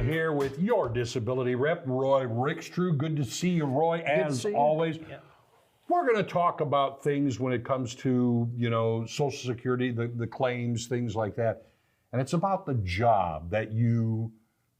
here with your disability rep, Roy Rickstrew. Good to see you, Roy, as always. Yeah. We're going to talk about things when it comes to, Social Security, the claims, things like that. And it's about the job that you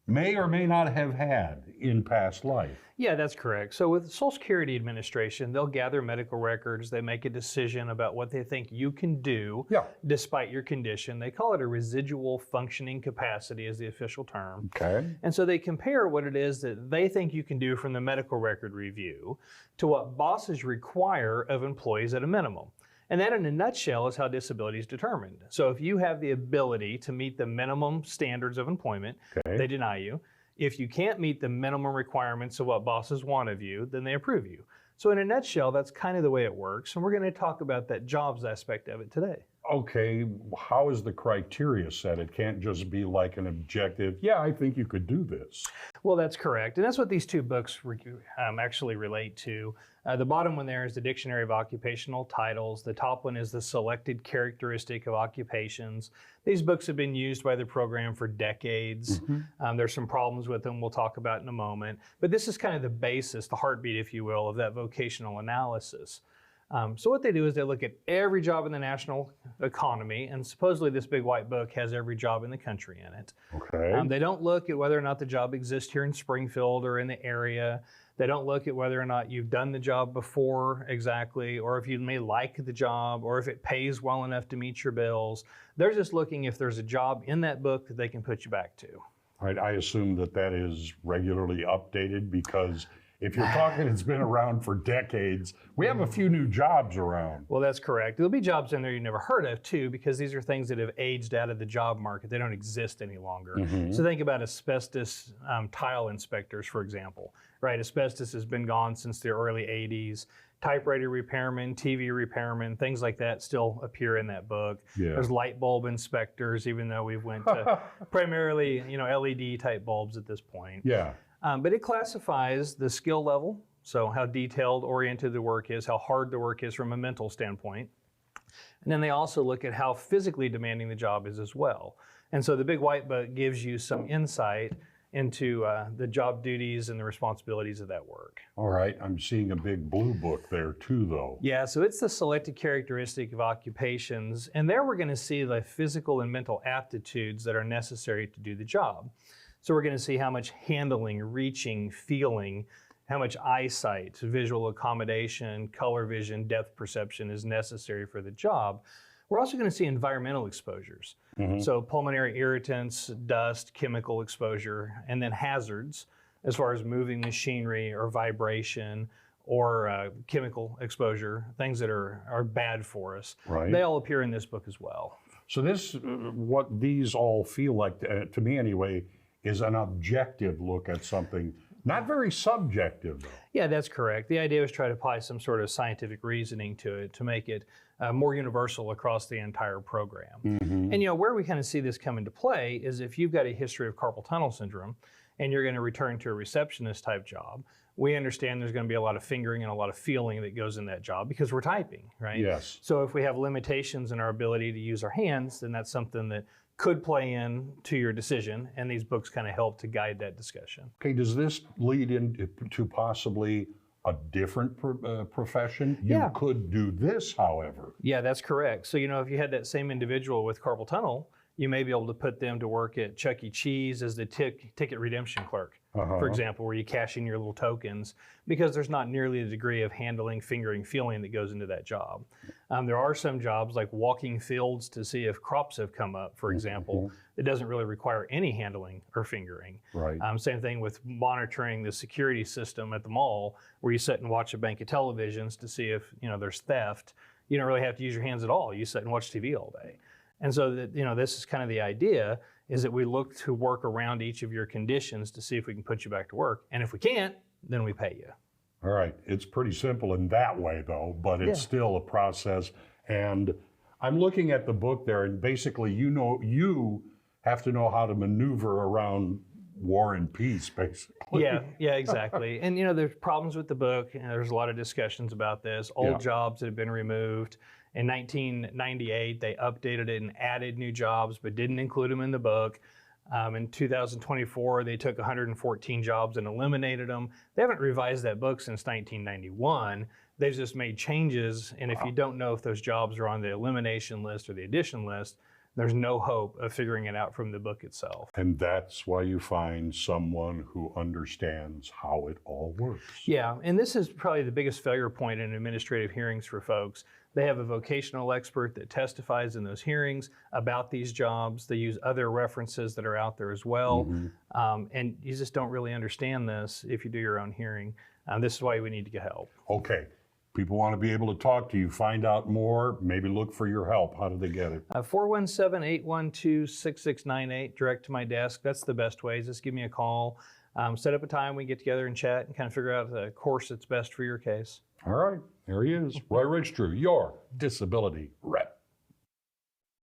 may or may not have had in past life. Yeah, that's correct. So with the Social Security Administration, they'll gather medical records. They make a decision about what they think you can do despite your condition. They call it a residual functioning capacity is the official term. Okay. And so they compare what it is that they think you can do from the medical record review to what bosses require of employees at a minimum. And that in a nutshell is how disability is determined. So if you have the ability to meet the minimum standards of employment, they deny you. If you can't meet the minimum requirements of what bosses want of you, then they approve you. So in a nutshell, that's kind of the way it works. And we're going to talk about that jobs aspect of it today. Okay, how is the criteria set? It can't just be like an objective, I think you could do this. Well, that's correct. And that's what these two books actually relate to. The bottom one there is the Dictionary of Occupational Titles. The top one is the Selected Characteristic of Occupations. These books have been used by the program for decades. There's some problems with them we'll talk about in a moment. But this is kind of the basis, the heartbeat, if you will, of that vocational analysis. So what they do is they look at every job in the national economy, and supposedly this big white book has every job in the country in it. Okay. They don't look at whether or not the job exists here in Springfield or in the area. They don't look at whether or not you've done the job before exactly, or if you may like the job, or if it pays well enough to meet your bills. They're just looking if there's a job in that book that they can put you back to. All right, I assume that is regularly updated because if you're talking it's been around for decades, we have a few new jobs around. Well, that's correct. There'll be jobs in there you never heard of too, because these are things that have aged out of the job market. They don't exist any longer. So think about asbestos tile inspectors, for example, right? Asbestos has been gone since the early 80s. Typewriter repairmen, TV repairmen, things like that still appear in that book. There's light bulb inspectors, even though we've went to primarily, LED type bulbs at this point. But it classifies the skill level, so how detailed oriented the work is, how hard the work is from a mental standpoint. And then they also look at how physically demanding the job is as well. And so the big white book gives you some insight into the job duties and the responsibilities of that work. All right, I'm seeing a big blue book there too, though. Yeah, so it's the Selected Characteristic of Occupations, and there we're going to see the physical and mental aptitudes that are necessary to do the job. So we're going to see how much handling, reaching, feeling, how much eyesight, visual accommodation, color vision, depth perception is necessary for the job. We're also going to see environmental exposures. So pulmonary irritants, dust, chemical exposure, and then hazards as far as moving machinery or vibration or chemical exposure, things that are bad for us. They all appear in this book as well. So this, what these all feel like, to me anyway, is an objective look at something, not very subjective though. Yeah, that's correct. The idea was try to apply some sort of scientific reasoning to it to make it more universal across the entire program. And where we kind of see this come into play is if you've got a history of carpal tunnel syndrome and you're going to return to a receptionist type job, we understand there's going to be a lot of fingering and a lot of feeling that goes in that job because we're typing, right? Yes. So if we have limitations in our ability to use our hands, then that's something that could play in to your decision, and these books kind of help to guide that discussion. Okay, does this lead into possibly a different profession? You could do this, however. Yeah, that's correct. So, if you had that same individual with carpal tunnel, you may be able to put them to work at Chuck E. Cheese as the ticket redemption clerk, for example, where you cash in your little tokens, because there's not nearly the degree of handling, fingering, feeling that goes into that job. There are some jobs like walking fields to see if crops have come up, for example, that doesn't really require any handling or fingering. Same thing with monitoring the security system at the mall, where you sit and watch a bank of televisions to see if there's theft. You don't really have to use your hands at all. You sit and watch TV all day. And so that, this is kind of the idea, is that we look to work around each of your conditions to see if we can put you back to work. And if we can't, then we pay you. All right. It's pretty simple in that way, though, but it's still a process. And I'm looking at the book there, and basically, you have to know how to maneuver around war and peace, basically. Yeah, exactly. And there's problems with the book. There's a lot of discussions about this. Old jobs that have been removed. In 1998, they updated it and added new jobs, but didn't include them in the book. In 2024, they took 114 jobs and eliminated them. They haven't revised that book since 1991. They've just made changes, and if you don't know if those jobs are on the elimination list or the addition list, there's no hope of figuring it out from the book itself. And that's why you find someone who understands how it all works. Yeah, and this is probably the biggest failure point in administrative hearings for folks. They have a vocational expert that testifies in those hearings about these jobs. They use other references that are out there as well. And you just don't really understand this if you do your own hearing. This is why we need to get help. Okay. People want to be able to talk to you, find out more, maybe look for your help. How do they get it? 417-812-6698, direct to my desk. That's the best way. Just give me a call. Set up a time, we get together and chat and kind of figure out the course that's best for your case. All right, there he is, Roy Rickstrew, your disability rep.